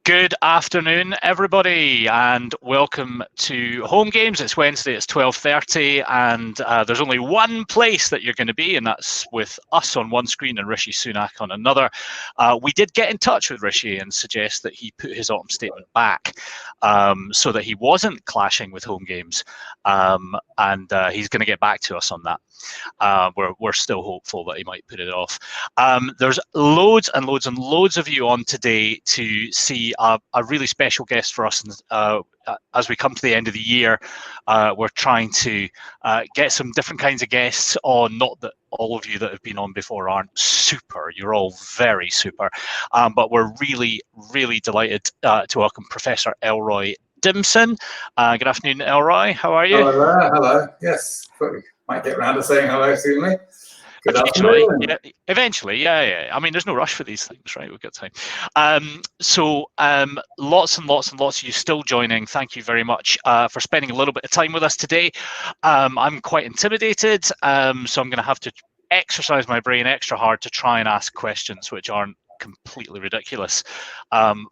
Good afternoon, everybody, and welcome to HomeGames. It's Wednesday, it's 12:30, and there's only one place that you're going to be, and that's with us on one screen and Rishi Sunak on another. We did get in touch with Rishi and suggest that he put his autumn statement back so that he wasn't clashing with HomeGames, and he's going to get back to us on that. We're still hopeful that he might put it off. There's loads and loads and loads of you on today to see a really special guest for us. As we come to the end of the year, we're trying to get some different kinds of guests on. Not that all of you that have been on before aren't super, you're all very super, but we're really, really delighted to welcome Professor Elroy Dimson. Good afternoon, Elroy. How are you? Hello there. Hello. Yes. Might get round to saying hello to me. Eventually, yeah. I mean, there's no rush for these things, right? We've got time. Lots and lots and lots of you still joining. Thank you very much for spending a little bit of time with us today. I'm quite intimidated, so I'm going to have to exercise my brain extra hard to try and ask questions which aren't completely ridiculous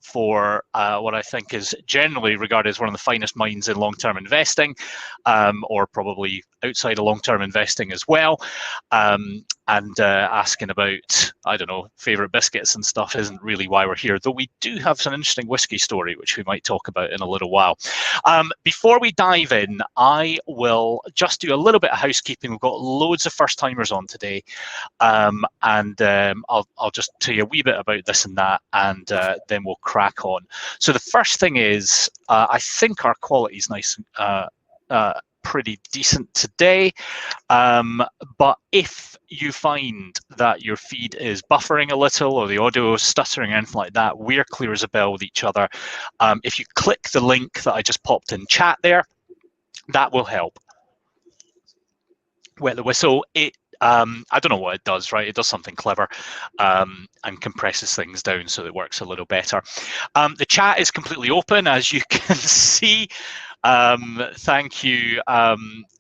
for what I think is generally regarded as one of the finest minds in long-term investing, or probably outside of long-term investing as well. And asking about, I don't know, favourite biscuits and stuff isn't really why we're here, though we do have an interesting whiskey story, which we might talk about in a little while. Before we dive in, I will just do a little bit of housekeeping. We've got loads of first-timers on today, and I'll just tell you a wee bit about this and that, and then we'll crack on. So the first thing is, I think our quality is nice and pretty decent today, but if you find that your feed is buffering a little or the audio is stuttering or anything like that, we're clear as a bell with each other. If you click the link that I just popped in chat there, that will help. Wet the whistle. I don't know what it does, right? It does something clever and compresses things down so it works a little better. The chat is completely open, as you can see. Thank you,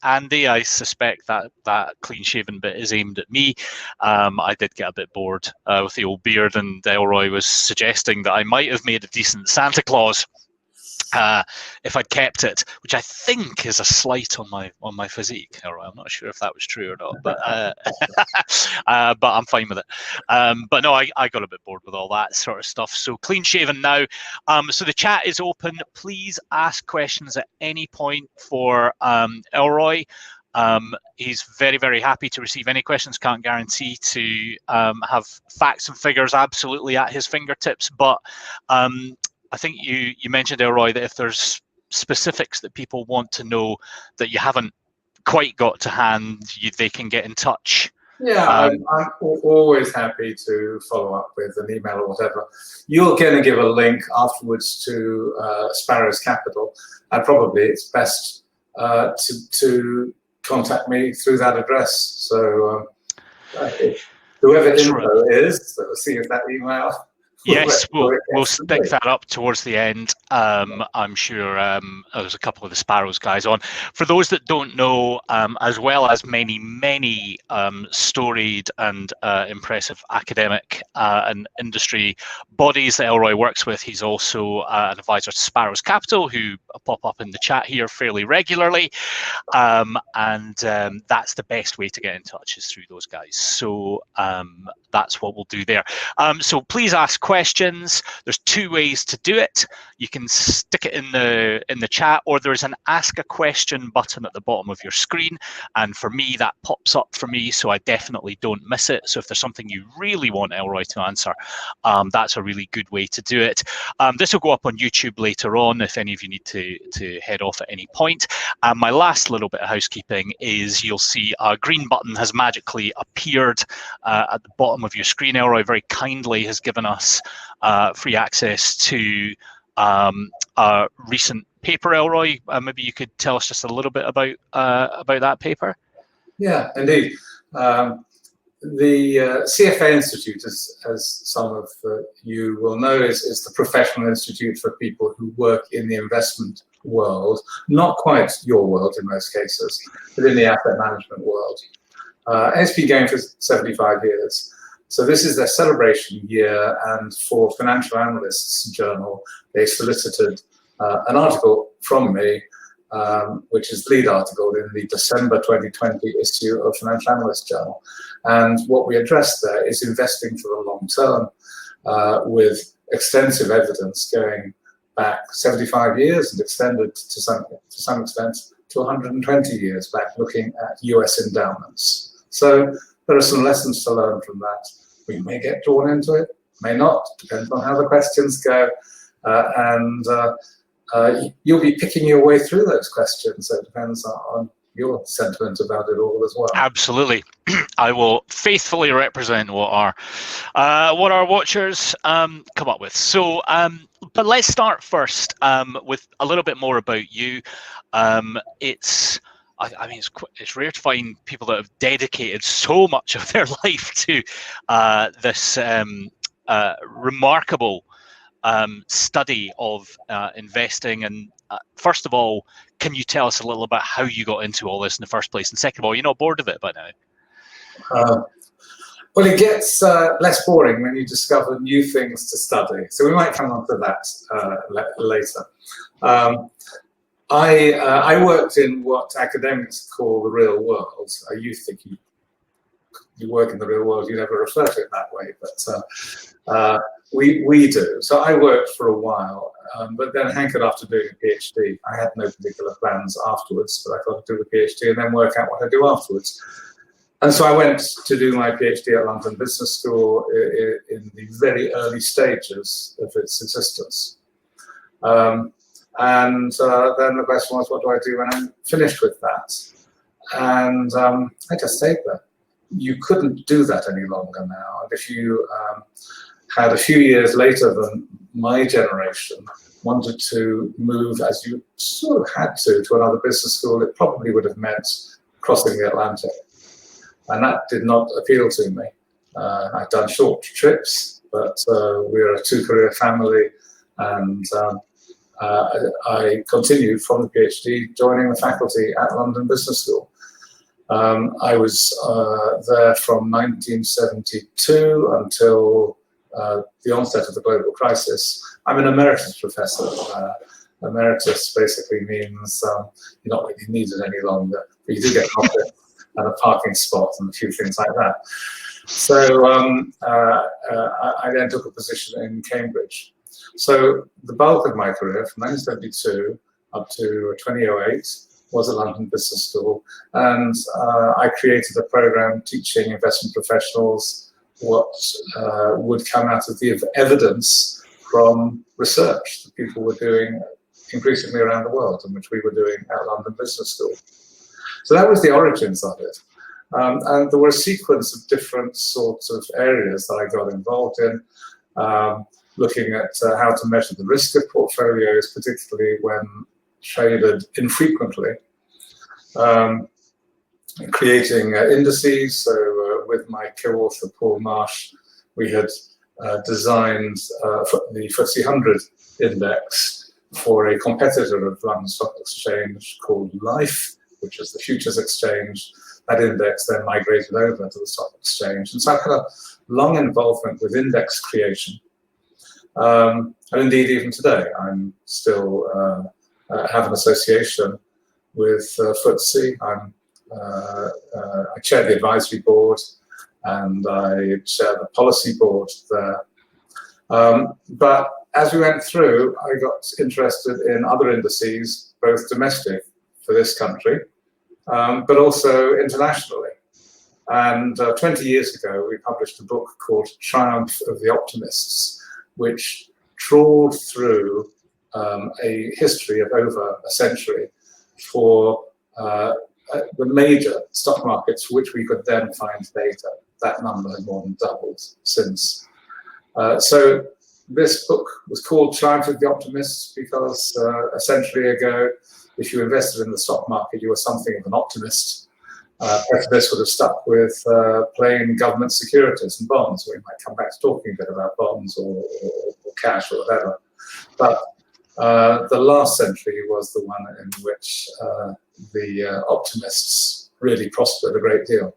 Andy. I suspect that clean-shaven bit is aimed at me. I did get a bit bored with the old beard, and Elroy was suggesting that I might have made a decent Santa Claus if I'd kept it, which I think is a slight on my physique. Elroy, I'm not sure if that was true or not, but but I'm fine with it. But no, I got a bit bored with all that sort of stuff. So clean shaven now. So the chat is open. Please ask questions at any point for Elroy. He's very, very happy to receive any questions. Can't guarantee to have facts and figures absolutely at his fingertips, but I think you mentioned, Elroy, that if there's specifics that people want to know that you haven't quite got to hand, they can get in touch. Yeah, I'm always happy to follow up with an email or whatever. You're going to give a link afterwards to Sparrow's Capital, and probably it's best to contact me through that address. So whoever info is, let's see if that email... Yes, we'll stick that up towards the end. I'm sure there's a couple of the Sparrows guys on. For those that don't know, as well as many storied and impressive academic and industry bodies that Elroy works with, he's also an advisor to Sparrow's Capital, who pop up in the chat here fairly regularly. And that's the best way to get in touch is through those guys. So that's what we'll do there. So please ask questions. There's two ways to do it. You can stick it in the chat, or there's an ask a question button at the bottom of your screen, and for me that pops up for me, so I definitely don't miss it. So if there's something you really want Elroy to answer, that's a really good way to do it. This will go up on YouTube later on if any of you need to head off at any point. My last little bit of housekeeping is you'll see a green button has magically appeared at the bottom of your screen. Elroy very kindly has given us free access to a recent paper, Elroy. Maybe you could tell us just a little bit about that paper. Yeah, indeed. The CFA Institute, as some of you will know, is the professional institute for people who work in the investment world. Not quite your world in most cases, but in the asset management world. It's been going for 75 years. So this is their celebration year, and for Financial Analysts Journal, they solicited an article from me, which is the lead article in the December 2020 issue of Financial Analyst Journal. And what we addressed there is investing for the long term, with extensive evidence going back 75 years and extended to some extent to 120 years back, looking at US endowments. So there are some lessons to learn from that. We may get drawn into it, may not, depends on how the questions go. You'll be picking your way through those questions, so it depends on your sentiment about it all as well. Absolutely. I will faithfully represent what our watchers come up with. So, but let's start first with a little bit more about you. It's rare to find people that have dedicated so much of their life to this remarkable study of investing. And first of all, can you tell us a little about how you got into all this in the first place? And second of all, you're not bored of it by now? Well, it gets less boring when you discover new things to study. So we might come on to that later. I worked in what academics call the real world. You think you work in the real world, you never refer to it that way, but we do. So I worked for a while, but then hankered after doing a PhD. I had no particular plans afterwards, but I thought I'd do the PhD and then work out what I do afterwards. And so I went to do my PhD at London Business School in the very early stages of its existence. And then the question was, what do I do when I'm finished with that? And I just stayed there. You couldn't do that any longer now. And if you had a few years later than my generation wanted to move, as you sort of had to another business school, it probably would have meant crossing the Atlantic. And that did not appeal to me. I'd done short trips, but we're a two-career family, and I continued from the PhD, joining the faculty at London Business School. I was there from 1972 until the onset of the global crisis. I'm an emeritus professor. Emeritus basically means you're not really needed any longer, but you do get an office and a parking spot and a few things like that. So I then took a position in Cambridge. So the bulk of my career, from 1972 up to 2008, was at London Business School, and I created a program teaching investment professionals what would come out of the evidence from research that people were doing increasingly around the world, and which we were doing at London Business School. So that was the origins of it. And there were a sequence of different sorts of areas that I got involved in, looking at how to measure the risk of portfolios, particularly when traded infrequently, creating indices. So with my co-author Paul Marsh, we had designed the FTSE 100 index for a competitor of London Stock Exchange called Life, which is the futures exchange. That index then migrated over to the stock exchange. And so I've had a long involvement with index creation. And indeed, even today, I'm still have an association with FTSE. I chair the advisory board and I chair the policy board there. But as we went through, I got interested in other indices, both domestic for this country, but also internationally. And 20 years ago, we published a book called Triumph of the Optimists, which trawled through a history of over a century for the major stock markets for which we could then find data. That number had more than doubled since. So this book was called Triumph of the Optimists because a century ago, if you invested in the stock market, you were something of an optimist. This would have stuck with plain government securities and bonds. We might come back to talking a bit about bonds or cash or whatever. But the last century was the one in which the optimists really prospered a great deal.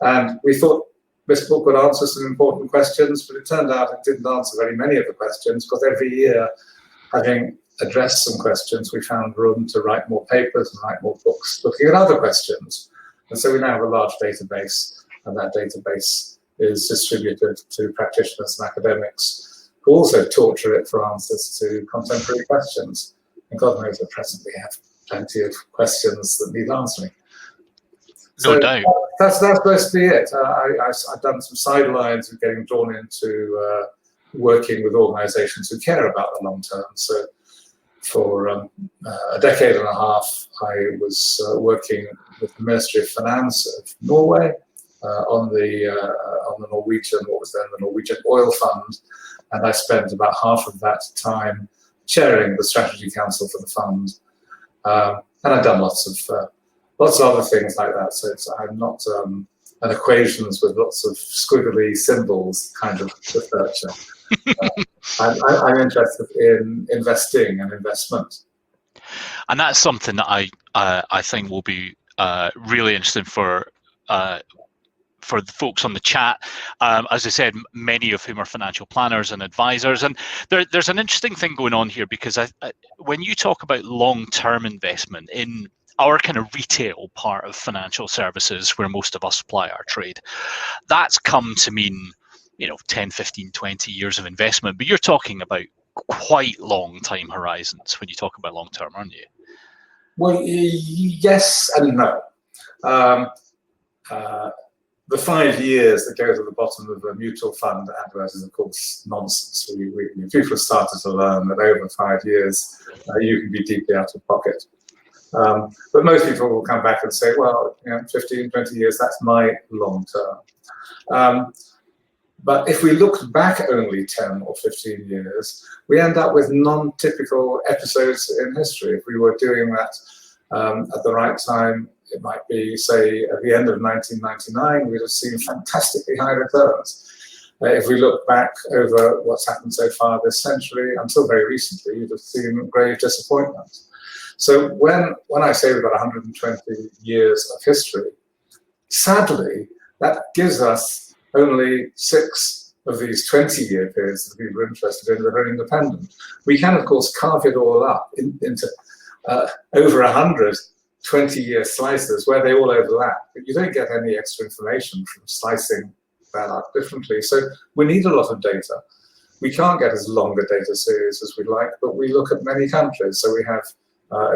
And we thought this book would answer some important questions, but it turned out it didn't answer very many of the questions, because every year, having addressed some questions, we found room to write more papers and write more books looking at other questions. And so we now have a large database, and that database is distributed to practitioners and academics who also torture it for answers to contemporary questions. And God knows at present we have plenty of questions that need answering. No doubt. That's basically it. I've done some sidelines of getting drawn into working with organizations who care about the long term. So for a decade and a half, I was working with the Ministry of Finance of Norway on the Norwegian, what was then the Norwegian Oil Fund, and I spent about half of that time chairing the Strategy Council for the fund. And I've done lots of other things like that. So I'm not an equations with lots of squiggly symbols kind of researcher. I'm interested in investing and investment. And that's something that I think will be really interesting for the folks on the chat. As I said, many of whom are financial planners and advisors. And there's an interesting thing going on here, because when you talk about long-term investment in our kind of retail part of financial services, where most of us apply our trade, that's come to mean, 10, 15, 20 years of investment. But you're talking about quite long time horizons when you talk about long-term, aren't you? Well, yes and no. The 5 years that go to the bottom of a mutual fund advert is, of course, nonsense. People have started to learn that over 5 years, you can be deeply out of pocket. But most people will come back and say, well, 15, 20 years, that's my long term. But if we looked back only 10 or 15 years, we end up with non-typical episodes in history. If we were doing that at the right time, it might be, say, at the end of 1999, we'd have seen fantastically high returns. If we look back over what's happened so far this century, until very recently, you'd have seen grave disappointment. So when I say we've got 120 years of history, sadly, that gives us only 6 of these 20-year periods that people are interested in that are independent. We can, of course, carve it all up into over 100 20-year slices where they all overlap, but you don't get any extra information from slicing that up differently. So we need a lot of data. We can't get as long a data series as we'd like, but we look at many countries. So we have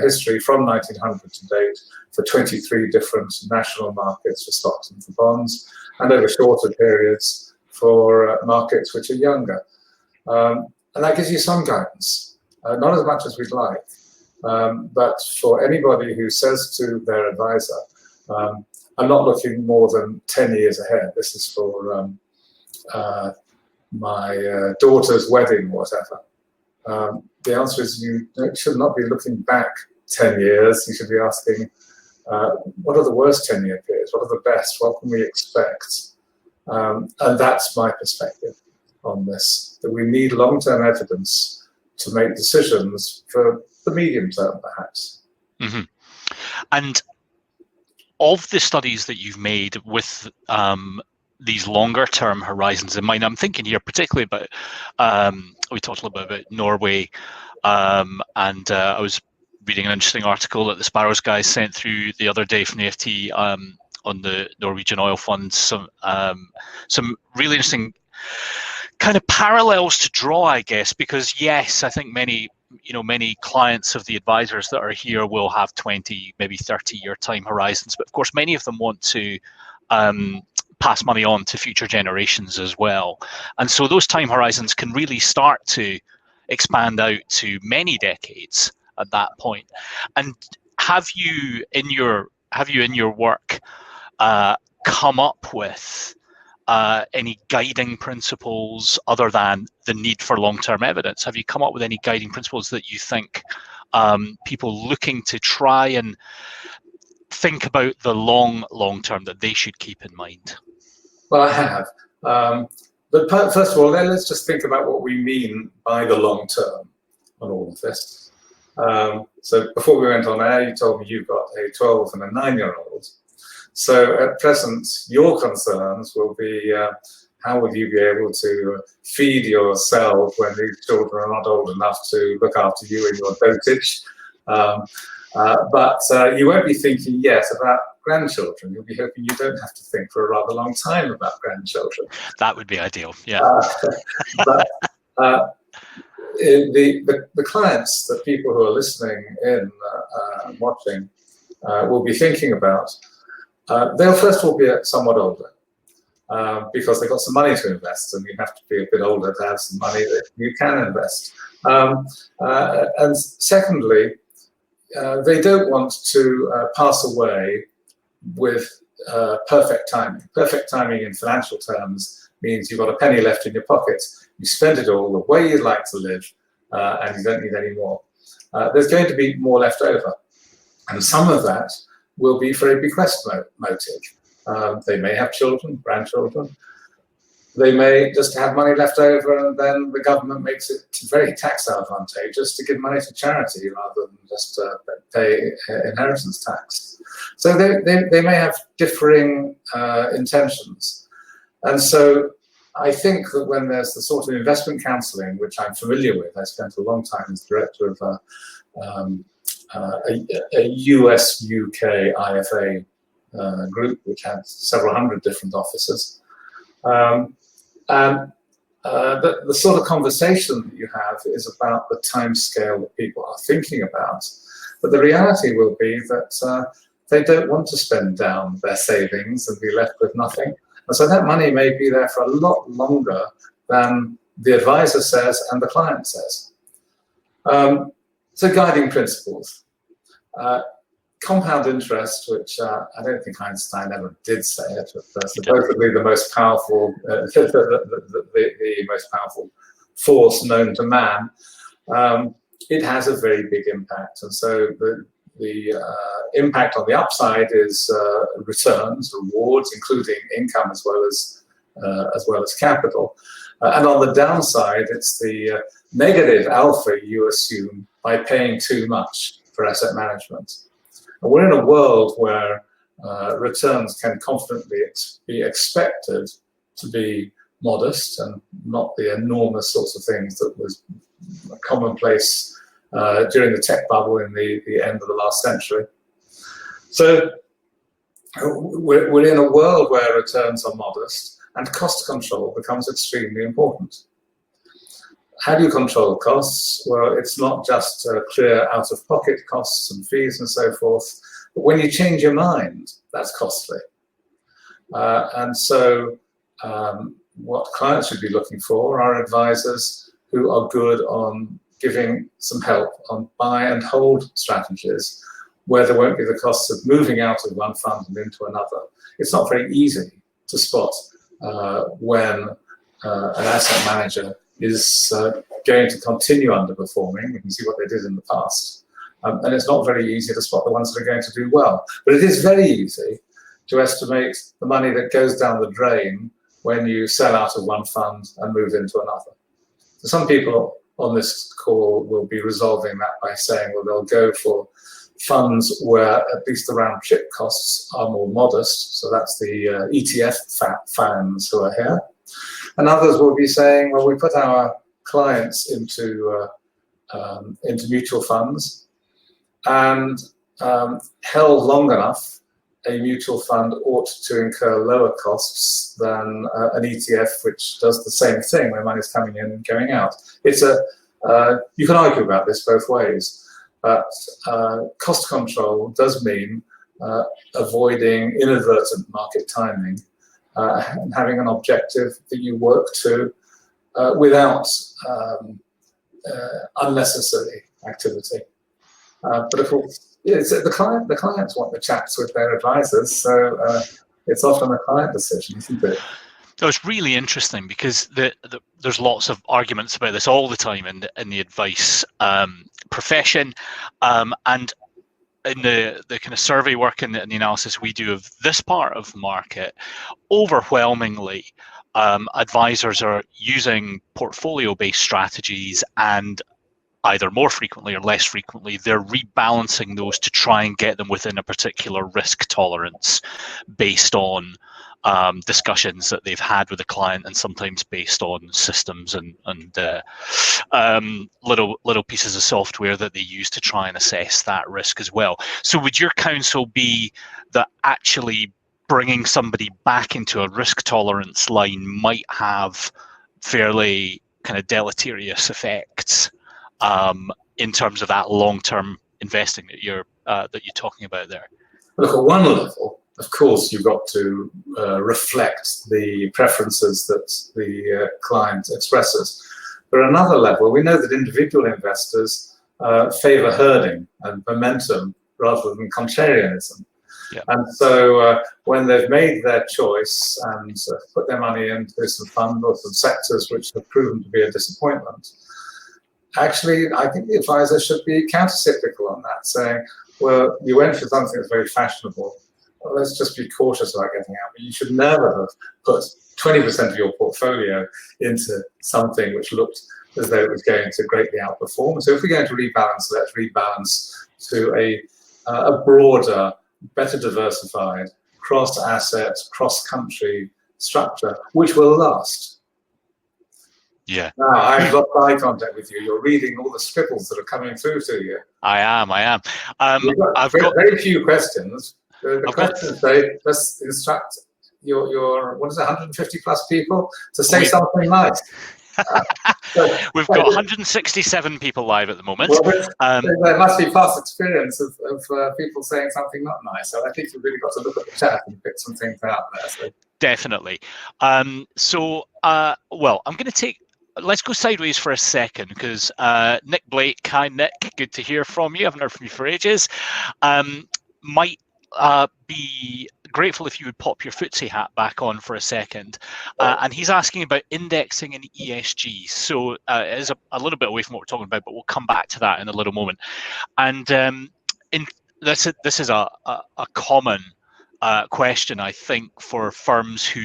history from 1900 to date for 23 different national markets for stocks and for bonds, and over shorter periods for markets which are younger. And that gives you some guidance, not as much as we'd like. But for anybody who says to their advisor, I'm not looking more than 10 years ahead, this is for my daughter's wedding, whatever, the answer is you should not be looking back 10 years. You should be asking, what are the worst 10-year periods? What are the best? What can we expect? And that's my perspective on this, that we need long-term evidence to make decisions for the medium term, perhaps. Mm-hmm. And of the studies that you've made with these longer term horizons in mind, I'm thinking here particularly about, we talked a little bit about Norway, and I was reading an interesting article that the Sparrows guys sent through the other day from the FT on the Norwegian oil fund, some really interesting kind of parallels to draw, I guess, because yes, I think many clients of the advisors that are here will have 20, maybe 30-year time horizons, but of course many of them want to pass money on to future generations as well, and so those time horizons can really start to expand out to many decades at that point. And have you in your work come up with any guiding principles other than the need for long-term evidence? Have you come up with any guiding principles that you think people looking to try and think about the long term that they should keep in mind? Well, I have. But first of all, let's just think about what we mean by the long term on all of this. So before we went on air, you told me you've got a 12 and a 9-year-old. So at present, your concerns will be how will you be able to feed yourself when these children are not old enough to look after you in your dotage? But you won't be thinking yet about grandchildren. You'll be hoping you don't have to think for a rather long time about grandchildren. That would be ideal, yeah. But the clients, the people who are listening in, watching, will be thinking about, they'll first of all be somewhat older. Because they've got some money to invest, and you have to be a bit older to have some money that you can invest. And secondly, they don't want to pass away with perfect timing. Perfect timing in financial terms means you've got a penny left in your pocket, you spend it all the way you'd like to live, and you don't need any more. There's going to be more left over, and some of that will be for a bequest motive. They may have children, grandchildren. They may just have money left over, and then the government makes it very tax advantageous to give money to charity rather than just pay inheritance tax. So they may have differing intentions. And so I think that when there's the sort of investment counselling, which I'm familiar with, I spent a long time as director of a US-UK IFA group, which had several hundred different offices. And the sort of conversation that you have is about the time scale that people are thinking about. But the reality will be that they don't want to spend down their savings and be left with nothing. And so that money may be there for a lot longer than the advisor says and the client says. So guiding principles. Compound interest, which I don't think Einstein ever did say it, but supposedly the most powerful, the most powerful force known to man, it has a very big impact. And so the impact on the upside is returns, rewards, including income as well as capital. And on the downside, it's the negative alpha you assume by paying too much for asset management. And we're in a world where returns can confidently be expected to be modest and not the enormous sorts of things that was commonplace during the tech bubble in the end of the last century. So we're in a world where returns are modest and cost control becomes extremely important. How do you control costs? Well, it's not just clear out-of-pocket costs and fees and so forth, but when you change your mind, that's costly. And so what clients should be looking for are advisors who are good on giving some help on buy and hold strategies where there won't be the costs of moving out of one fund and into another. It's not very easy to spot when an asset manager is going to continue underperforming. We can see what they did in the past. And it's not very easy to spot the ones that are going to do well. But it is very easy to estimate the money that goes down the drain when you sell out of one fund and move into another. So some people on this call will be resolving that by saying, well, they'll go for funds where at least the round trip costs are more modest. So that's the ETF fans who are here. And others will be saying, well, we put our clients into mutual funds and held long enough, a mutual fund ought to incur lower costs than an ETF, which does the same thing where money's coming in and going out. It's you can argue about this both ways, but cost control does mean avoiding inadvertent market timing and having an objective that you work to without unnecessary activity. But of course, the clients want the chats with their advisors, so it's often a client decision, isn't it? So it's really interesting because there's lots of arguments about this all the time in the advice profession, and in the kind of survey work and the analysis we do of this part of the market, overwhelmingly advisors are using portfolio-based strategies and either more frequently or less frequently, they're rebalancing those to try and get them within a particular risk tolerance based on discussions that they've had with the client, and sometimes based on systems and little pieces of software that they use to try and assess that risk as well. So would your counsel be that actually bringing somebody back into a risk tolerance line might have fairly kind of deleterious effects in terms of that long-term investing that you're talking about there? Look, at one level, of course, you've got to reflect the preferences that the client expresses. But at another level, we know that individual investors favor herding and momentum rather than contrarianism. Yeah. And so when they've made their choice and put their money into some fund or some sectors which have proven to be a disappointment, actually, I think the advisor should be counter-cyclical on that, saying, well, you went for something that's very fashionable. Well, let's just be cautious about getting out. But you should never have put 20% of your portfolio into something which looked as though it was going to greatly outperform. So if we're going to rebalance, let's rebalance to a broader, better diversified, cross-asset, cross-country structure, which will last. Yeah. Now, I've got eye contact with you. You're reading all the scribbles that are coming through to you. I am. I've got very few questions. The questions say, let's instruct your 150 plus people to say something nice. We've got 167 people live at the moment. Well, there must be past experience of people saying something not nice. So I think you've really got to look at the chat and pick some things out there. So. Definitely. Well, I'm going to let's go sideways for a second, because Nick Blake, hi Nick, good to hear from you. I haven't heard from you for ages. Might be grateful if you would pop your FTSE hat back on for a second. And he's asking about indexing and ESG. So it is a little bit away from what we're talking about, but we'll come back to that in a little moment. And this is a common question, I think, for firms who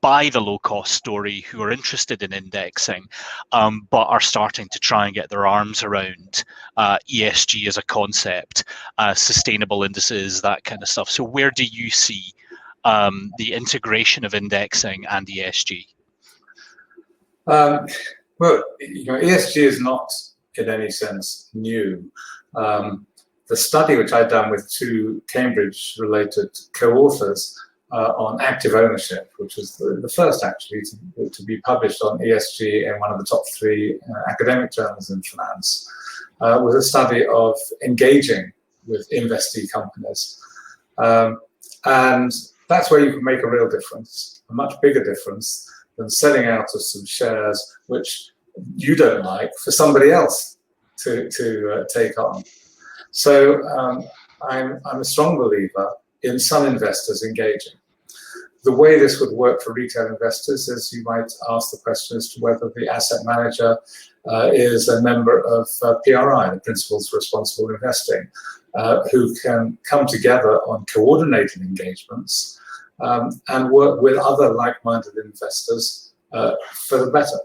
buy the low-cost story, who are interested in indexing, but are starting to try and get their arms around ESG as a concept, sustainable indices, that kind of stuff. So where do you see the integration of indexing and ESG? Well, ESG is not in any sense new. The study which I'd done with two Cambridge-related co-authors on active ownership, which was the first actually to be published on ESG in one of the top 3 academic journals in finance, was a study of engaging with investee companies. And that's where you can make a real difference, a much bigger difference than selling out of some shares which you don't like for somebody else to take on. So I'm a strong believer in some investors engaging. The way this would work for retail investors is you might ask the question as to whether the asset manager is a member of PRI, the Principles for Responsible Investing, who can come together on coordinated engagements and work with other like-minded investors for the better.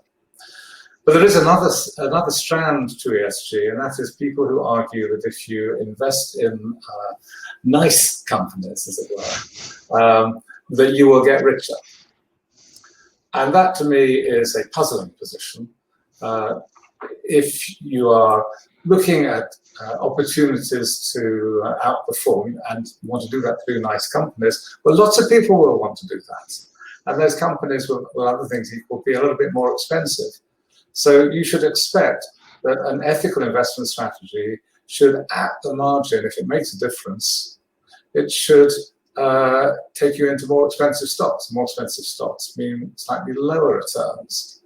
But there is another strand to ESG, and that is people who argue that if you invest in nice companies, as it were, that you will get richer. And that, to me, is a puzzling position. If you are looking at opportunities to outperform and want to do that through nice companies, well, lots of people will want to do that. And those companies will, other things equal, be a little bit more expensive. So you should expect that an ethical investment strategy should, at the margin, if it makes a difference, it should take you into more expensive stocks. More expensive stocks mean slightly lower returns.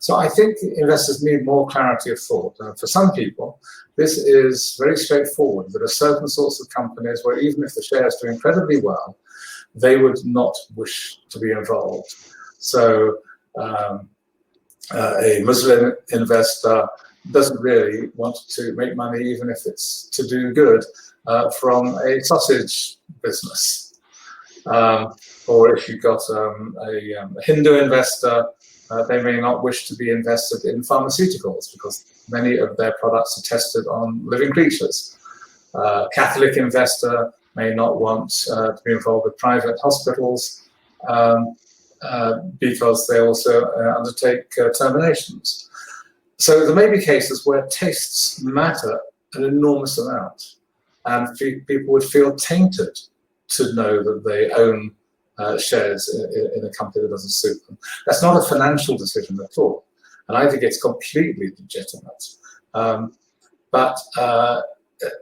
So I think investors need more clarity of thought. And for some people, this is very straightforward. There are certain sorts of companies where even if the shares do incredibly well, they would not wish to be involved. So a Muslim investor doesn't really want to make money, even if it's to do good, from a sausage business. Or if you've got a Hindu investor they may not wish to be invested in pharmaceuticals because many of their products are tested on living creatures. Catholic investor may not want to be involved with private hospitals because they also undertake terminations. So there may be cases where tastes matter an enormous amount, and people would feel tainted to know that they own shares in a company that doesn't suit them. That's not a financial decision at all, and I think it's completely legitimate. But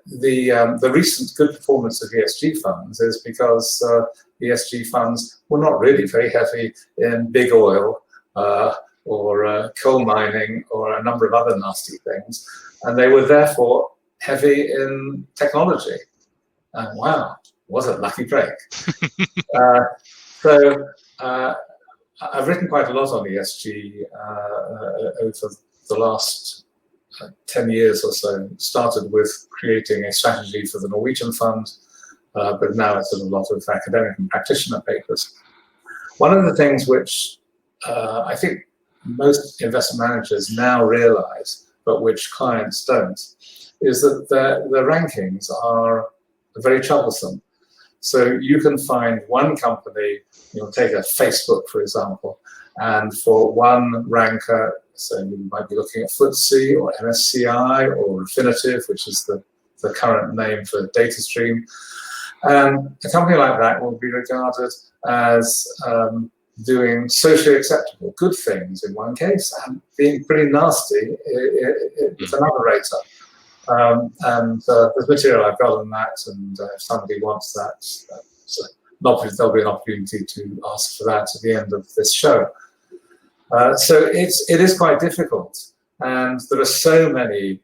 the recent good performance of ESG funds is because ESG funds were not really very heavy in big oil or coal mining or a number of other nasty things, and they were therefore heavy in technology. And wow, what a lucky break. So I've written quite a lot on ESG over the last 10 years or so. Started with creating a strategy for the Norwegian fund, but now it's in a lot of academic and practitioner papers. One of the things which I think most investment managers now realize, but which clients don't, is that the rankings are very troublesome. So you can find one company, take a Facebook, for example, and for one ranker, so you might be looking at FTSE or MSCI or Refinitiv, which is the current name for DataStream. And a company like that will be regarded as doing socially acceptable, good things in one case, and being pretty nasty with another rater. And there's material I've got on that, and if somebody wants that, there'll be an opportunity to ask for that at the end of this show. So it is quite difficult, and there are so many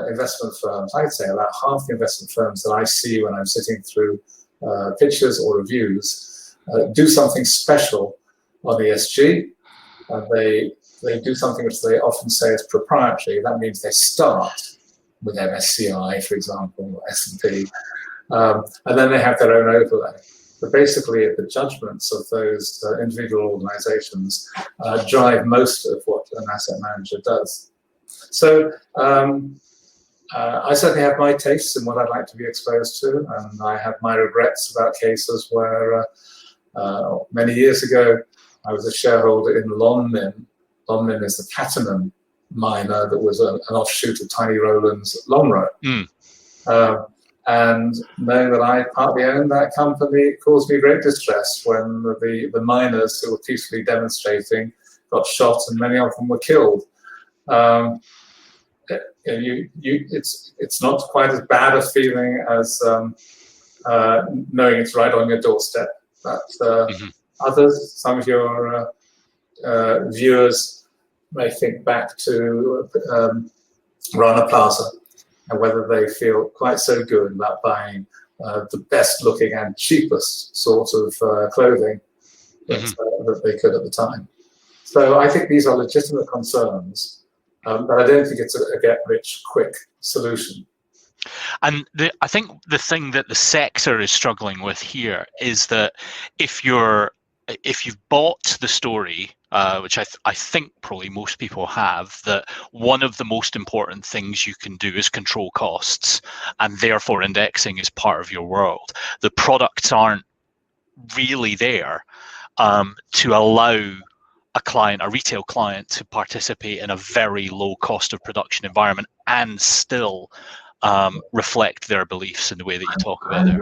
investment firms. I'd say about half the investment firms that I see when I'm sitting through pitches or reviews do something special on ESG. They do something which they often say is proprietary. That means they start with MSCI, for example, or S&P, and then they have their own overlay. But basically, the judgments of those individual organizations drive most of what an asset manager does. So I certainly have my tastes in what I'd like to be exposed to, and I have my regrets about cases where many years ago, I was a shareholder in Longterm. Longterm is the platinum miner that was an offshoot of Tiny Roland's Longrow. And knowing that I partly owned that company caused me great distress when the miners who were peacefully demonstrating got shot and many of them were killed. It's not quite as bad a feeling as knowing it's right on your doorstep. But others, some of your viewers may think back to Rana Plaza and whether they feel quite so good about buying the best looking and cheapest sort of clothing that they could at the time. So I think these are legitimate concerns, but I don't think it's a get-rich-quick solution. And I think the thing that the sector is struggling with here is that if you've bought the story, which I think probably most people have, that one of the most important things you can do is control costs, and therefore indexing is part of your world. The products aren't really there to allow a retail client to participate in a very low cost of production environment and still reflect their beliefs in the way that you talk about there.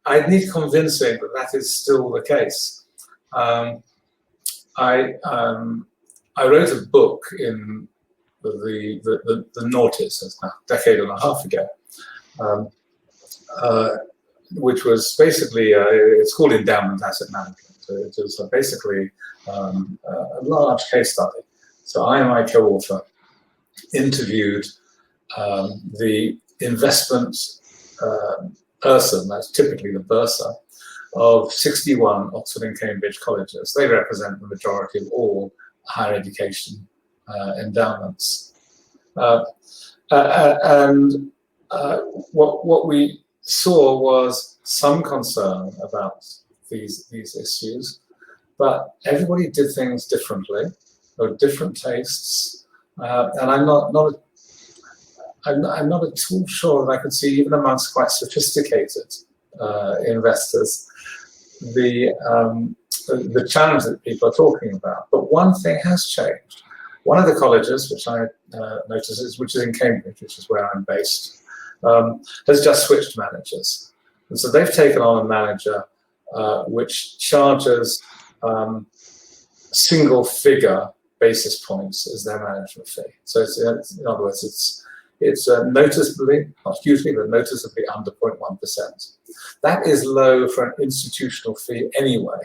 I need convincing that is still the case. I wrote a book in the noughties, a decade and a half ago, which was basically, it's called endowment asset management. It was basically a large case study. So I and my co-author interviewed the investment person, that's typically the bursar, of 61 Oxford and Cambridge colleges. They represent the majority of all higher education endowments. And what we saw was some concern about these issues, but everybody did things differently. There were different tastes, and I'm not at all sure that I could see, even amongst quite sophisticated investors, the challenge that people are talking about. But one thing has changed. One of the colleges, which I noticed, which is in Cambridge, which is where I'm based, has just switched managers. And so they've taken on a manager which charges single-figure basis points as their management fee. So it's, in other words, it's noticeably, not hugely, but noticeably under 0.1%. That is low for an institutional fee anyway.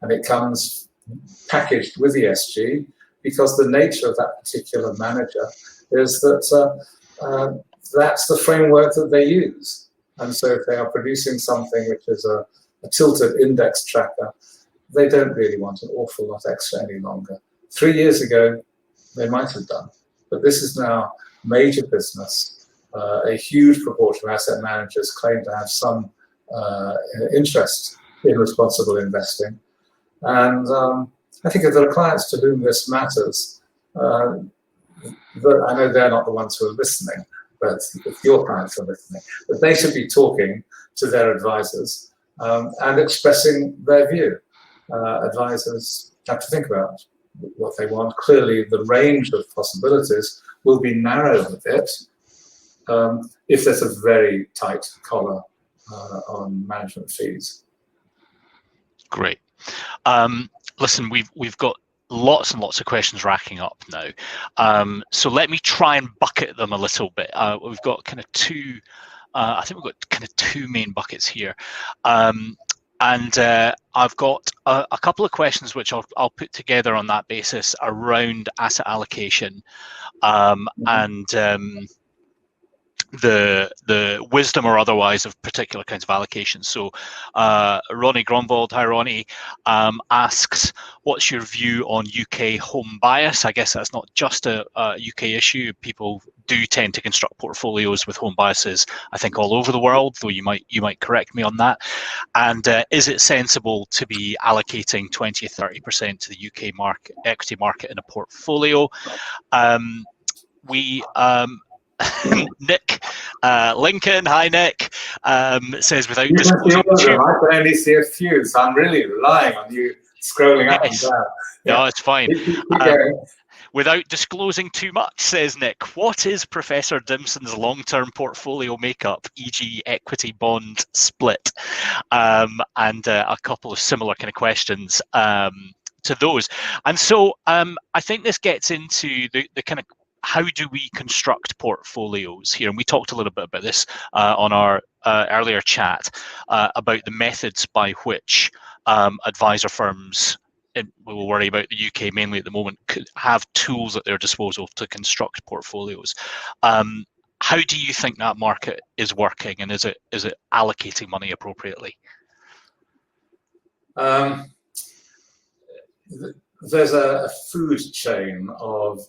And it comes packaged with ESG because the nature of that particular manager is that that's the framework that they use. And so if they are producing something which is a tilted index tracker, they don't really want an awful lot extra any longer. 3 years ago, they might have done, but this is now major business. A huge proportion of asset managers claim to have some interest in responsible investing. And I think if there are clients to whom this matters, I know they're not the ones who are listening, but if your clients are listening, but they should be talking to their advisors and expressing their view. Advisors have to think about what they want. Clearly, the range of possibilities will be narrowed a bit if there's a very tight collar on management fees. Great. Listen, we've got lots and lots of questions racking up now. So let me try and bucket them a little bit. We've got kind of two. I think we've got kind of two main buckets here. And I've got a couple of questions which I'll put together on that basis around asset allocation and the wisdom or otherwise of particular kinds of allocations. So Ronnie Gromwald, hi Ronnie, asks, what's your view on UK home bias? I guess that's not just a UK issue. People do tend to construct portfolios with home biases, I think, all over the world, though you might correct me on that. And is it sensible to be allocating 20 or 30% to the UK equity market in a portfolio? Nick Lincoln, hi Nick, says without disclosing too I can only see a few, so I'm really relying on you scrolling up and down. No, it's fine. Keep going. Without disclosing too much, says Nick, what is Professor Dimson's long-term portfolio makeup, e.g. equity bond split? And a couple of similar kind of questions to those. And so I think this gets into the kind of how do we construct portfolios here? And we talked a little bit about this on our earlier chat about the methods by which advisor firms, and we will worry about the UK mainly at the moment, could have tools at their disposal to construct portfolios. How do you think that market is working, and is it allocating money appropriately? There's a food chain of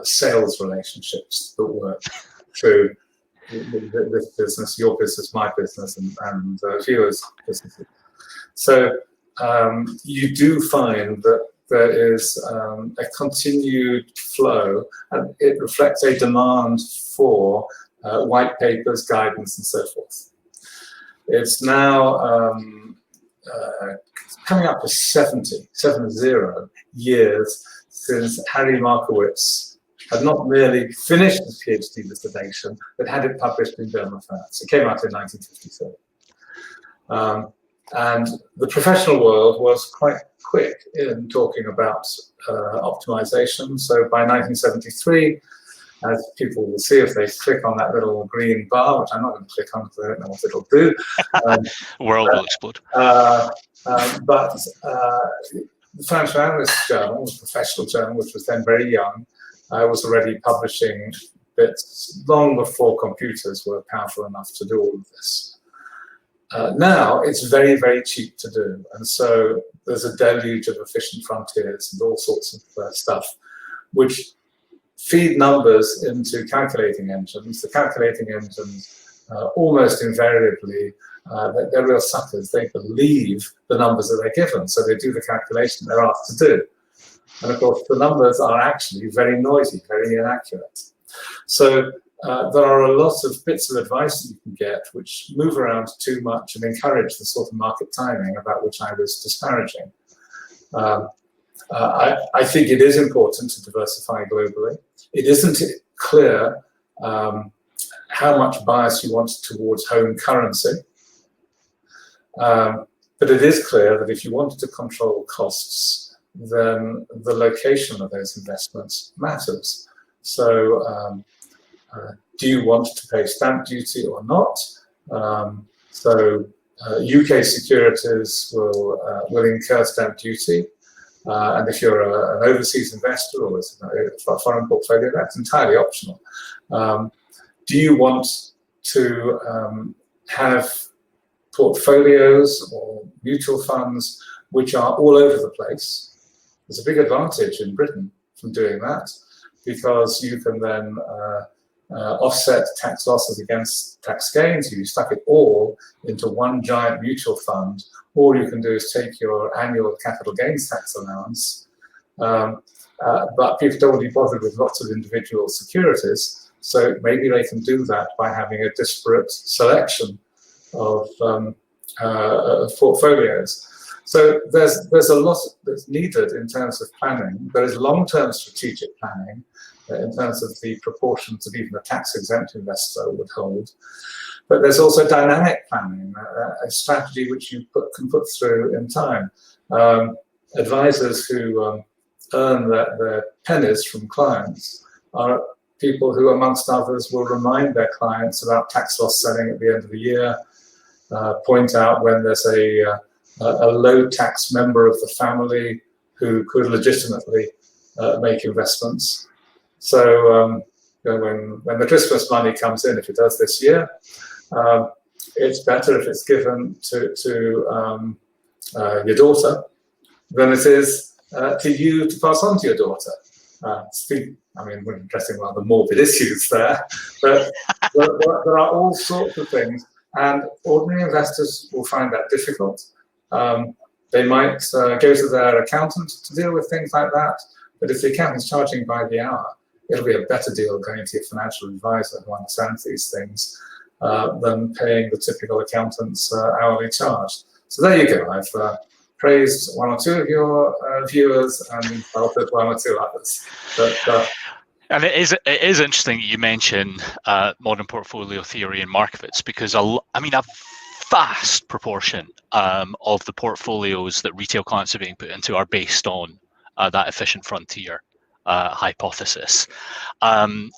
sales relationships that work through this business, your business, my business, and viewers' businesses. So you do find that there is a continued flow, and it reflects a demand for white papers, guidance, and so forth. It's now coming up to 70 years since Harry Markowitz had not merely finished his PhD dissertation, but had it published in Journal of Finance. It came out in 1953. And the professional world was quite quick in talking about optimization. So by 1973, as people will see if they click on that little green bar, which I'm not going to click on because I don't know what it'll do. World will explode. But the Financial Analyst Journal, the professional journal, which was then very young, was already publishing bits long before computers were powerful enough to do all of this. Now it's very, very cheap to do. And so there's a deluge of efficient frontiers and all sorts of stuff, which feed numbers into calculating engines. The calculating engines almost invariably they're real suckers. They believe the numbers that they're given, so they do the calculation they're asked to do. And of course, the numbers are actually very noisy, very inaccurate. So there are a lot of bits of advice that you can get which move around too much and encourage the sort of market timing about which I was disparaging. I think it is important to diversify globally. It isn't clear how much bias you want towards home currency. But it is clear that if you wanted to control costs, then the location of those investments matters. So do you want to pay stamp duty or not? UK securities will incur stamp duty. And if you're an overseas investor or a foreign portfolio, that's entirely optional. Do you want to have portfolios or mutual funds which are all over the place? There's a big advantage in Britain from doing that, because you can then offset tax losses against tax gains. You stuck it all into one giant mutual fund. All you can do is take your annual capital gains tax allowance. But people don't want to be bothered with lots of individual securities, so maybe they can do that by having a disparate selection of portfolios. So there's a lot that's needed in terms of planning. There is long-term strategic planning in terms of the proportions that even a tax-exempt investor would hold. But there's also dynamic planning, a strategy which you can put through in time. Advisors who earn their pennies from clients are people who, amongst others, will remind their clients about tax loss selling at the end of the year, point out when there's a low tax member of the family who could legitimately make investments. So when the Christmas money comes in, if it does this year, it's better if it's given to your daughter than it is to you to pass on to your daughter. We're addressing rather morbid issues there, but there are all sorts of things, and ordinary investors will find that difficult. They might go to their accountant to deal with things like that, but if the accountant's charging by the hour, it'll be a better deal going to your financial advisor who understands these things than paying the typical accountant's hourly charge. So there you go. I've praised one or two of your viewers and insulted one or two others. And it is interesting that you mention modern portfolio theory and Markowitz, because a vast proportion of the portfolios that retail clients are being put into are based on that efficient frontier hypothesis. One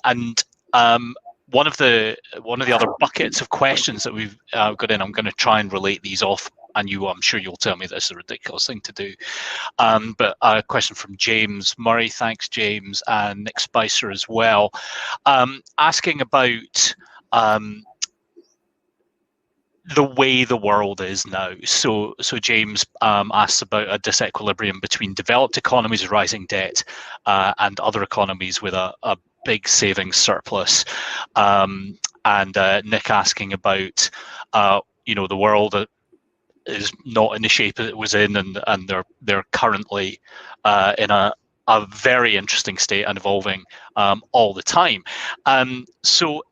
of the other buckets of questions that we've got in, I'm going to try and relate these off, and I'm sure you'll tell me this is a ridiculous thing to do. But a question from James Murray, thanks James, and Nick Spicer as well, asking about the way the world is now. So James asks about a disequilibrium between developed economies with rising debt and other economies with a big savings surplus. And Nick asking about the world is not in the shape it was in, and they're currently in a very interesting state and evolving all the time. So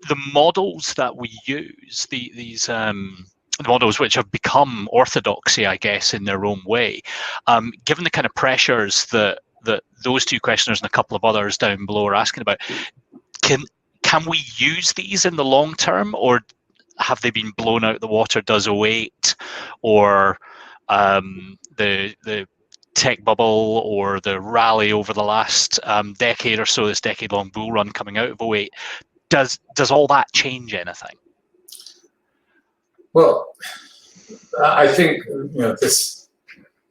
the models that we use, these models which have become orthodoxy, I guess, in their own way, given the kind of pressures that those two questioners and a couple of others down below are asking about, can we use these in the long term, or have they been blown out of the water? Does 08 or the tech bubble or the rally over the last decade or so, this decade-long bull run coming out of 08, does all that change anything? Well, I think this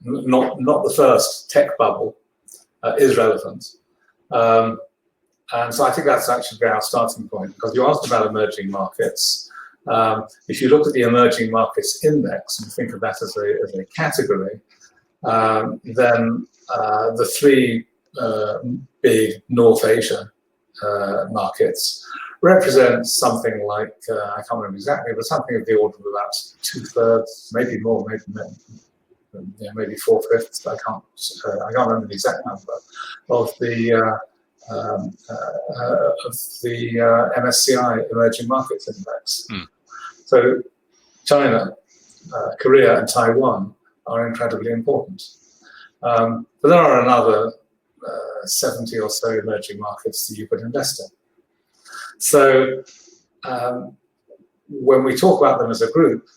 not the first tech bubble is relevant, and so I think that's actually our starting point, because you asked about emerging markets. If you look at the emerging markets index and think of that as a category, then the three big North Asia markets represents something like, I can't remember exactly, but something of the order of about 2/3, maybe more, maybe 4/5. I can't remember the exact number of the MSCI Emerging Markets Index. So China, Korea, and Taiwan are incredibly important. But there are another 70 or so emerging markets that you could invest in. So when we talk about them as a group,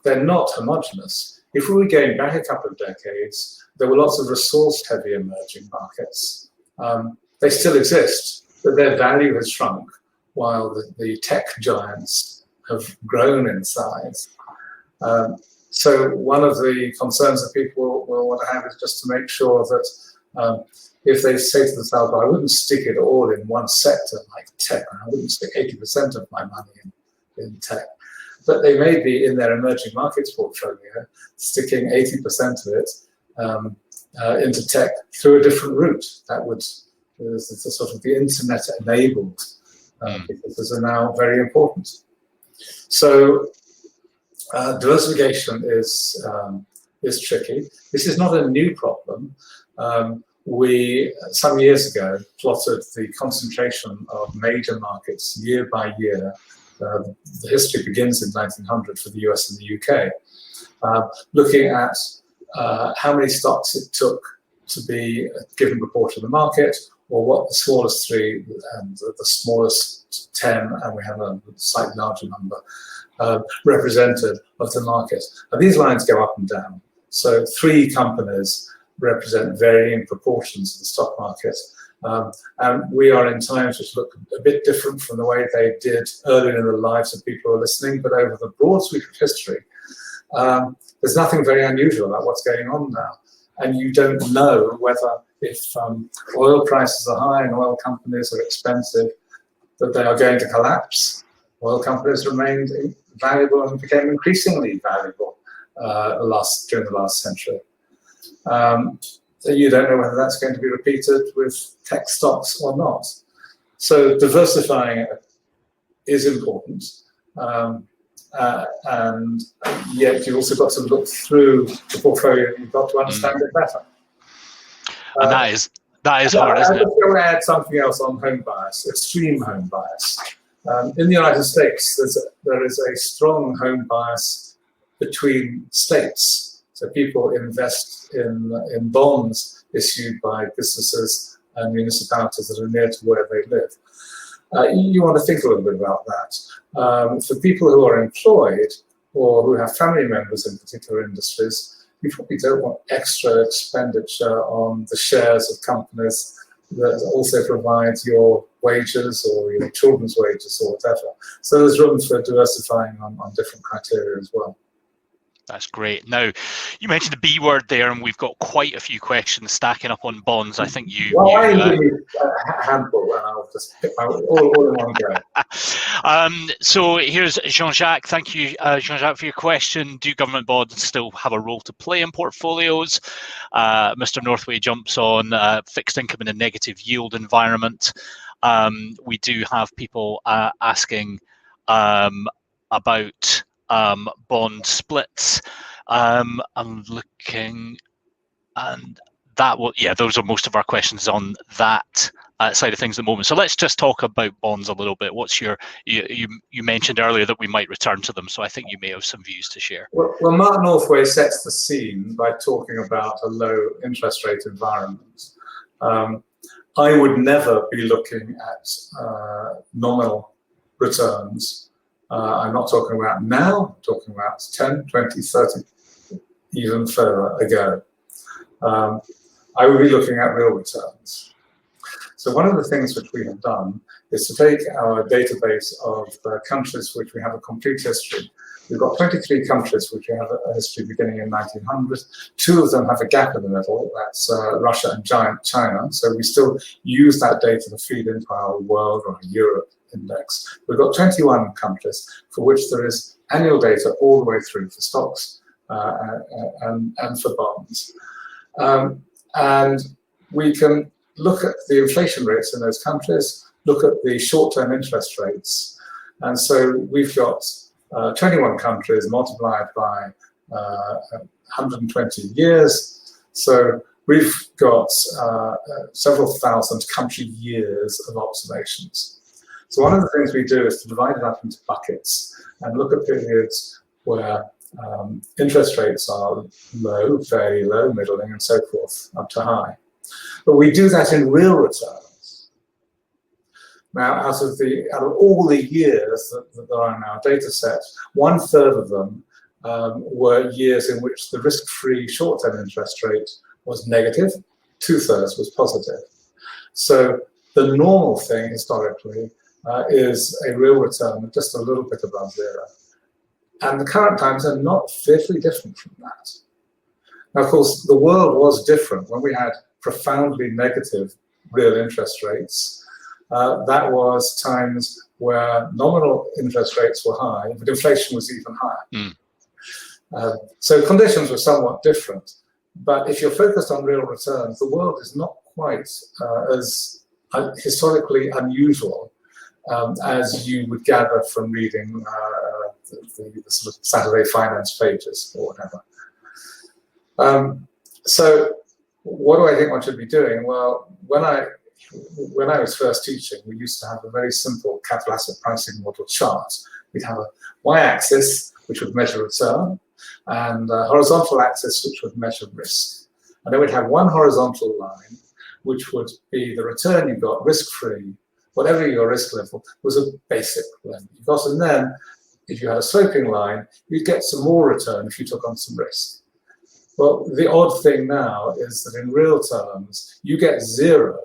they're not homogenous. If we were going back a couple of decades, there were lots of resource-heavy emerging markets. They still exist, but their value has shrunk, while the tech giants have grown in size. So one of the concerns that people will want to have is just to make sure that if they say to themselves, I wouldn't stick it all in one sector like tech, and I wouldn't stick 80% of my money in tech, but they may be in their emerging markets portfolio sticking 80% of it into tech through a different route. That would, it's a sort of the internet-enabled businesses are now very important. So diversification is tricky. This is not a new problem. We, some years ago, plotted the concentration of major markets year by year. The history begins in 1900 for the US and the UK, looking at how many stocks it took to be a given proportion of the market, or what the smallest 3 and the smallest 10, and we have a slightly larger number, represented of the market. And these lines go up and down. So 3 companies represent varying proportions of the stock market. And we are in times which look a bit different from the way they did earlier in the lives of people who are listening, but over the broad sweep of history, there's nothing very unusual about what's going on now. And you don't know whether, if oil prices are high and oil companies are expensive, that they are going to collapse. Oil companies remained valuable and became increasingly valuable during the last century. So you don't know whether that's going to be repeated with tech stocks or not. So diversifying is important, and yet you've also got to look through the portfolio. You've got to understand it better. And that is hard, isn't it? I'm going to add something else on home bias, extreme home bias. In the United States, there is a strong home bias between states. So people invest in bonds issued by businesses and municipalities that are near to where they live. You want to think a little bit about that. For people who are employed or who have family members in particular industries, you probably don't want extra expenditure on the shares of companies that also provide your wages or your children's wages or whatever. So there's room for diversifying on different criteria as well. That's great. Now, you mentioned the B word there, and we've got quite a few questions stacking up on bonds. I think you... Well, I give you a handful, and I'll just pick all in one go. So here's Jean-Jacques. Thank you, Jean-Jacques, for your question. Do government bonds still have a role to play in portfolios? Mr. Northway jumps on fixed income in a negative yield environment. We do have people asking about bond splits. I'm looking, and that will, yeah, those are most of our questions on that side of things at the moment. So let's just talk about bonds a little bit. What's your, you mentioned earlier that we might return to them, so I think you may have some views to share. Well, Mark Northway sets the scene by talking about a low interest rate environment. I would never be looking at nominal returns. I'm not talking about now, I'm talking about 10, 20, 30, even further ago. I would be looking at real returns. So one of the things which we have done is to take our database of countries which we have a complete history. We've got 23 countries which we have a history beginning in 1900. 2 of them have a gap in the middle, that's Russia and China. So we still use that data to feed into our world or Europe index. We've got 21 countries for which there is annual data all the way through for stocks and for bonds. And we can look at the inflation rates in those countries look at the short-term interest rates. And so we've got 21 countries multiplied by 120 years. So we've got several thousand country years of observations. So one of the things we do is to divide it up into buckets and look at periods where interest rates are low, very low, middling, and so forth, up to high. But we do that in real returns. Now, out of all the years that there are in our data set, 1/3 of them were years in which the risk-free short-term interest rate was negative, 2/3 was positive. So the normal thing historically is a real return of just a little bit above zero. And the current times are not fearfully different from that. Now, of course, the world was different when we had profoundly negative real interest rates. That was times where nominal interest rates were high, but inflation was even higher. So conditions were somewhat different. But if you're focused on real returns, the world is not quite as historically unusual as you would gather from reading the sort of Saturday finance pages or whatever. So what do I think one should be doing? Well, when I was first teaching, we used to have a very simple capital asset pricing model chart. We'd have a y-axis, which would measure return, and a horizontal axis, which would measure risk. And then we'd have one horizontal line, which would be the return you got risk-free, whatever your risk level was a basic level you got. And then if you had a sloping line, you'd get some more return if you took on some risk. Well, the odd thing now is that in real terms, you get zero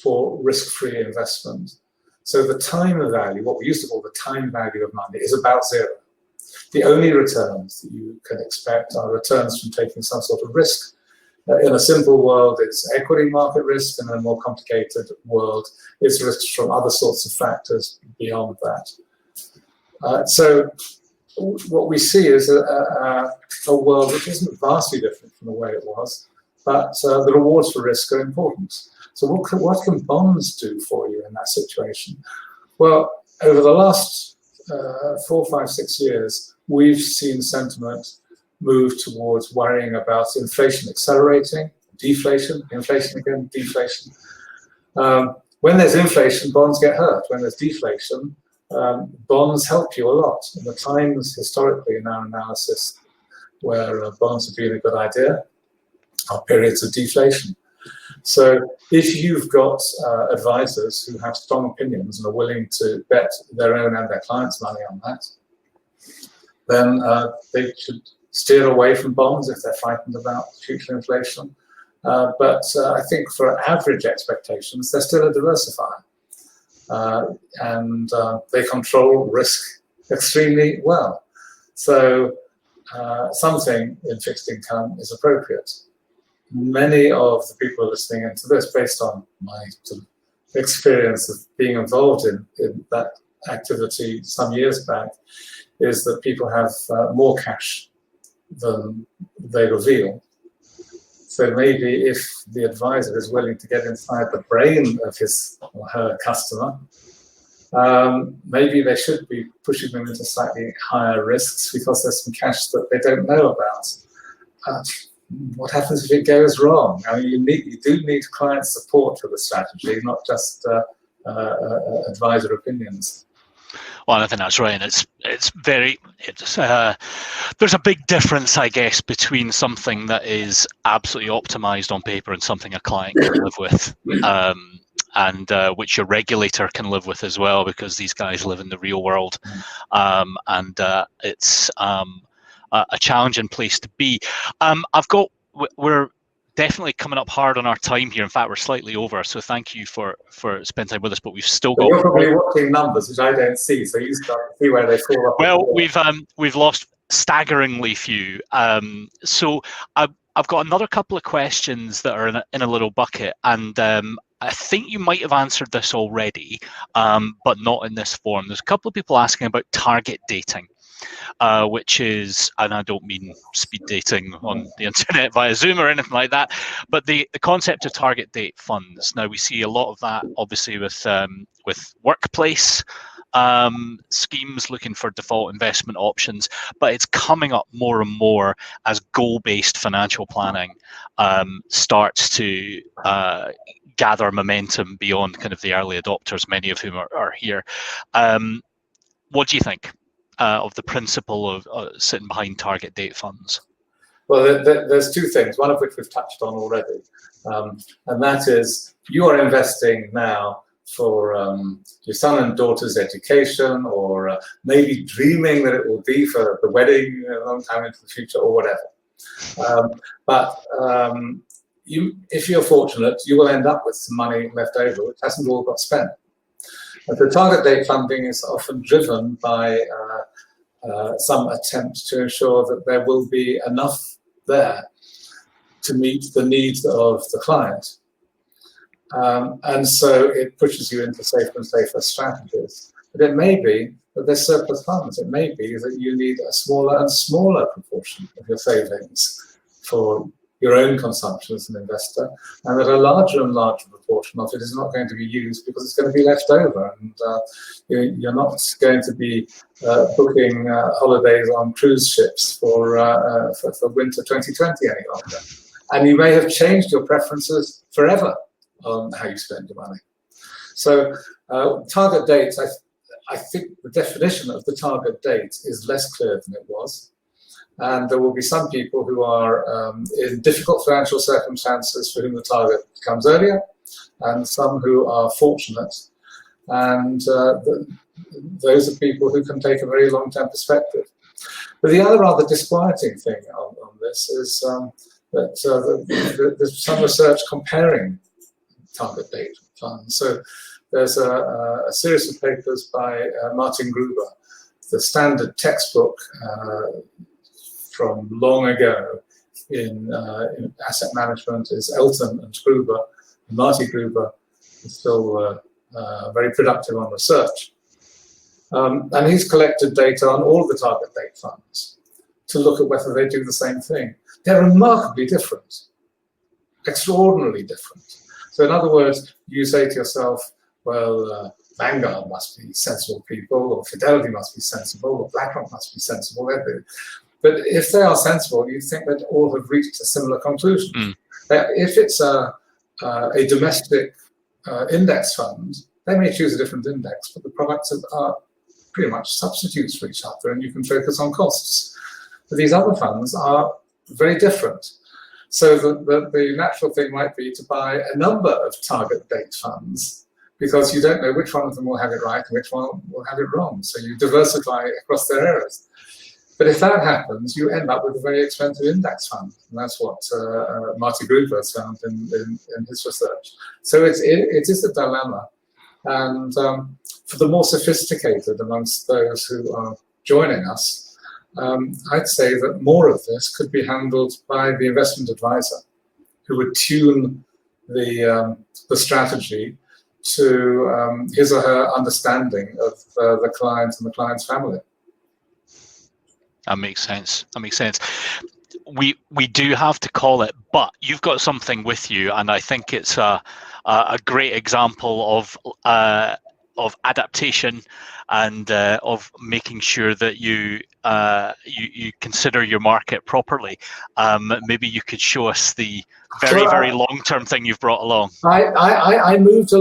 for risk-free investment. So the time value, what we used to call the time value of money, is about zero. The only returns that you can expect are returns from taking some sort of risk. In a simple world, it's equity market risk, and in a more complicated world, it's risks from other sorts of factors beyond that. So what we see is a world which isn't vastly different from the way it was, but the rewards for risk are important. So what can bonds do for you in that situation? Well, over the last 4, 5, 6 years, we've seen sentiment move towards worrying about inflation accelerating, deflation, inflation again, deflation. When there's inflation, bonds get hurt. When there's deflation, bonds help you a lot. And the times historically in our analysis where bonds have been a good idea are periods of deflation. So if you've got advisors who have strong opinions and are willing to bet their own and their clients' money on that, then they should steer away from bonds if they're frightened about future inflation. But I think for average expectations, they're still a diversifier. And they control risk extremely well. So something in fixed income is appropriate. Many of the people listening into this, based on my sort of experience of being involved in that activity some years back, is that people have more cash than they reveal. So maybe if the advisor is willing to get inside the brain of his or her customer, maybe they should be pushing them into slightly higher risks because there's some cash that they don't know about. What happens if it goes wrong? I mean, you do need client support for the strategy, not just advisor opinions. Well, I think that's right, and there's a big difference, I guess, between something that is absolutely optimized on paper and something a client can live with, and which your regulator can live with as well, because these guys live in the real world, and it's a challenging place to be. We're definitely coming up hard on our time here. In fact, we're slightly over, so thank you for spending time with us, but we've still got... You're probably watching numbers, which I don't see, so you start to see where they fall off. Well, we've lost staggeringly few. So I've got another couple of questions that are in a little bucket, and I think you might have answered this already, but not in this form. There's a couple of people asking about target dating. which is, and I don't mean speed dating on the internet via Zoom or anything like that, but the concept of target date funds. Now we see a lot of that obviously with workplace schemes looking for default investment options, but it's coming up more and more as goal-based financial planning starts to gather momentum beyond kind of the early adopters, many of whom are here. What do you think of the principle of sitting behind target date funds? Well, there's two things, one of which we've touched on already, and that is you are investing now for your son and daughter's education, or maybe dreaming that it will be for the wedding a long time into the future, or whatever. If you're fortunate, you will end up with some money left over, which hasn't all got spent. But the target date funding is often driven by some attempt to ensure that there will be enough there to meet the needs of the client. And so it pushes you into safer and safer strategies. But it may be that there's surplus funds. It may be that you need a smaller and smaller proportion of your savings for your own consumption as an investor, and that a larger and larger proportion of it is not going to be used because it's going to be left over, and you're not going to be booking holidays on cruise ships for winter 2020 any longer. And you may have changed your preferences forever on how you spend your money. So target dates, I think the definition of the target date is less clear than it was. And there will be some people who are in difficult financial circumstances for whom the target comes earlier, and some who are fortunate. And those are people who can take a very long-term perspective. But the other rather disquieting thing on this is that there's some research comparing target date funds. So there's a series of papers by Martin Gruber, the standard textbook from long ago in asset management is Elton and Gruber. And Marty Gruber is still very productive on research. And he's collected data on all of the target date funds to look at whether they do the same thing. They're remarkably different, extraordinarily different. So in other words, you say to yourself, well, Vanguard must be sensible people, or Fidelity must be sensible, or BlackRock must be sensible. But if they are sensible, you think that all have reached a similar conclusion. If it's a domestic index fund, they may choose a different index, but the products are pretty much substitutes for each other, and you can focus on costs. But these other funds are very different. So the natural thing might be to buy a number of target date funds, because you don't know which one of them will have it right and which one will have it wrong. So you diversify across their areas. But if that happens, you end up with a very expensive index fund. And that's what Marty Gruber has found in his research. So it is a dilemma. And for the more sophisticated amongst those who are joining us, I'd say that more of this could be handled by the investment advisor, who would tune the strategy to his or her understanding of the client and the client's family. That makes sense. That makes sense. We do have to call it, but you've got something with you, and I think it's a great example of adaptation and of making sure that you consider your market properly. Maybe you could show us the very long-term thing you've brought along. I moved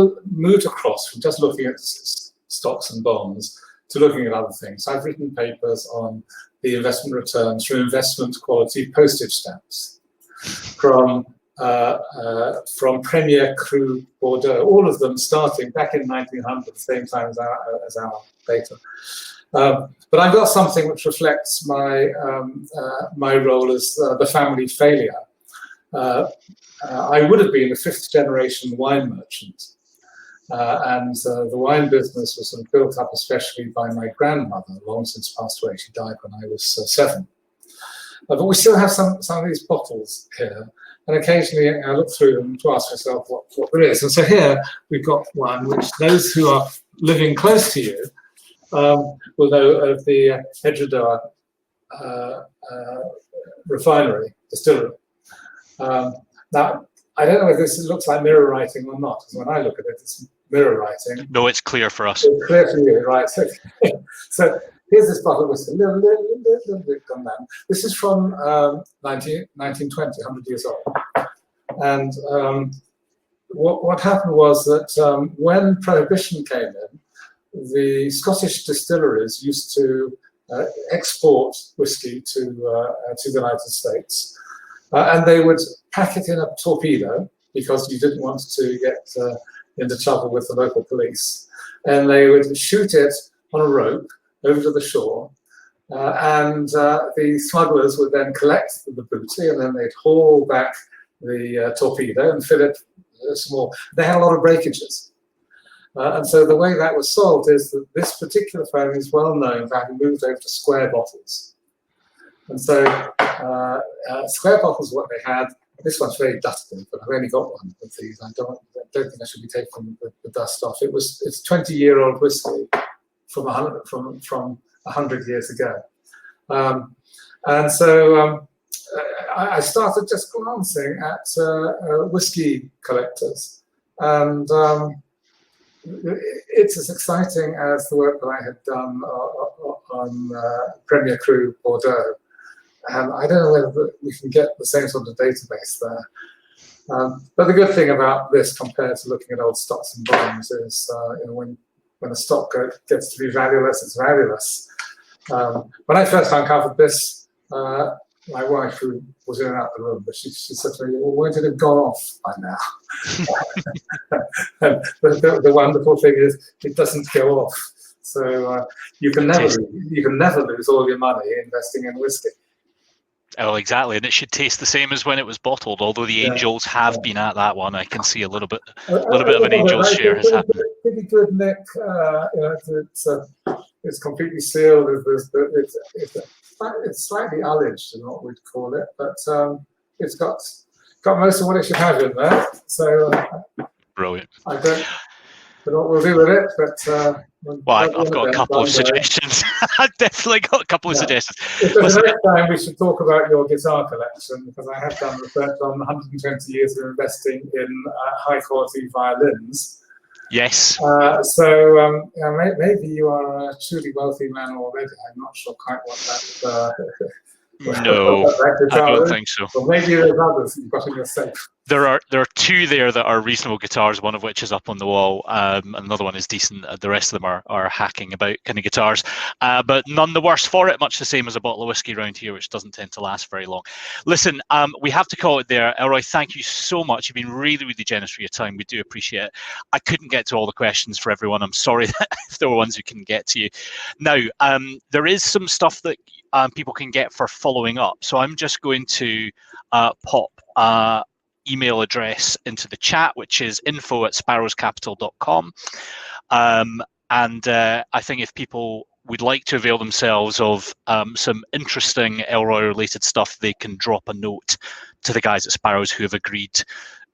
across from just looking at stocks and bonds to looking at other things. I've written papers on the investment returns from investment quality postage stamps, from Premier Cru Bordeaux, all of them starting back in 1900, the same time as our data. But I've got something which reflects my my role as the family failure. I would have been a fifth-generation wine merchant, and the wine business was sort of built up especially by my grandmother, long since passed away. She died when I was 7. But we still have some of these bottles here, and occasionally I look through them to ask myself what there is. And so here we've got one which those who are living close to you will know of the Hedgedower refinery, distillery. Now, I don't know whether this looks like mirror writing or not, because when I look at it, it's mirror writing. No, it's clear for us. It's clear for you, right? So here's this bottle of whiskey, little bit gone down. This is from 1920, 100 years old. And what happened was that when Prohibition came in, the Scottish distilleries used to export whiskey to the United States. And they would pack it in a torpedo because you didn't want to get into trouble with the local police. And they would shoot it on a rope over to the shore. And the smugglers would then collect the booty, and then they'd haul back the torpedo and fill it small. They had a lot of breakages. And so the way that was solved is that this particular phone is well known for having moved over to square bottles. And so square bottles are what they had. This one's very dusty, but I've only got one of these. I don't think I should be taking the dust off. It's 20-year-old whiskey from 100 years ago. And so I started just glancing at whiskey collectors, and it's as exciting as the work that I had done on Premier Cru Bordeaux. I don't know whether we can get the same sort of database there. But the good thing about this compared to looking at old stocks and bonds is when a stock gets to be valueless, it's valueless. When I first uncovered this, my wife, who was in and out the room, but she said to me, well, won't it have gone off by now? And the wonderful thing is it doesn't go off. So you can never lose all your money investing in whiskey. Oh, exactly, and it should taste the same as when it was bottled. Although the Angels have been at that one, I can see a little bit of an Angels share has happened. Pretty good nick. It's completely sealed. It's slightly ullaged, is what we'd call it, but it's got most of what it should have in there. So brilliant. I don't know what we'll do with it, but. Well, I've got a couple of suggestions. I've definitely got a couple of suggestions. The next time we should talk about your guitar collection, because I have done research on 120 years of investing in high-quality violins. Yes. So maybe you are a truly wealthy man already. I'm not sure quite what that. No, I don't think so. Or maybe there's others you've got in your safe. There are two there that are reasonable guitars, one of which is up on the wall. Another one is decent. The rest of them are hacking about kind of guitars, but none the worse for it, much the same as a bottle of whiskey around here, which doesn't tend to last very long. Listen, we have to call it there. Elroy, thank you so much. You've been really, really generous for your time. We do appreciate it. I couldn't get to all the questions for everyone. I'm sorry if there were ones who couldn't get to you. Now, there is some stuff that people can get for following up. So I'm just going to pop email address into the chat, which is info@sparrowscapital.com. And I think if people would like to avail themselves of some interesting Elroy related stuff, they can drop a note to the guys at Sparrows who have agreed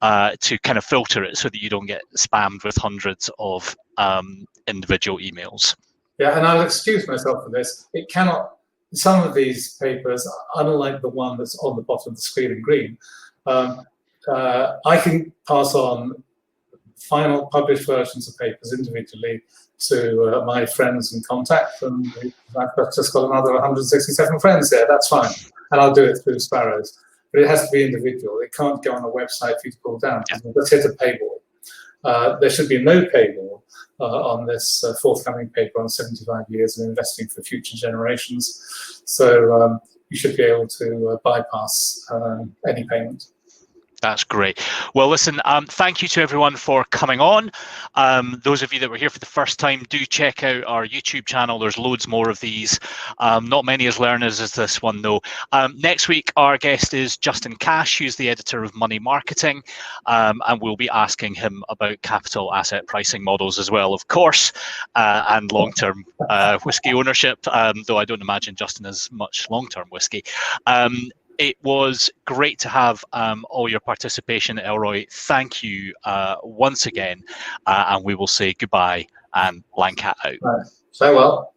to kind of filter it so that you don't get spammed with hundreds of individual emails. Yeah, and I'll excuse myself for this. It cannot, some of these papers, unlike the one that's on the bottom of the screen in green, I can pass on final published versions of papers individually to my friends and contacts, and I've just got another 167 friends there. That's fine, and I'll do it through Sparrows. But it has to be individual. It can't go on a website for you to pull down. Let's hit a paywall. There should be no paywall on this forthcoming paper on 75 years of investing for future generations. So you should be able to bypass any payment. That's great. Well, listen, thank you to everyone for coming on. Those of you that were here for the first time, do check out our YouTube channel. There's loads more of these. Not many as learners as this one, though. Next week, our guest is Justin Cash, who's the editor of Money Marketing, and we'll be asking him about capital asset pricing models as well, of course, and long-term whiskey ownership, though I don't imagine Justin has much long-term whiskey. It was great to have all your participation, Elroy. Thank you once again, and we will say goodbye and Langcat out. Right. Farewell.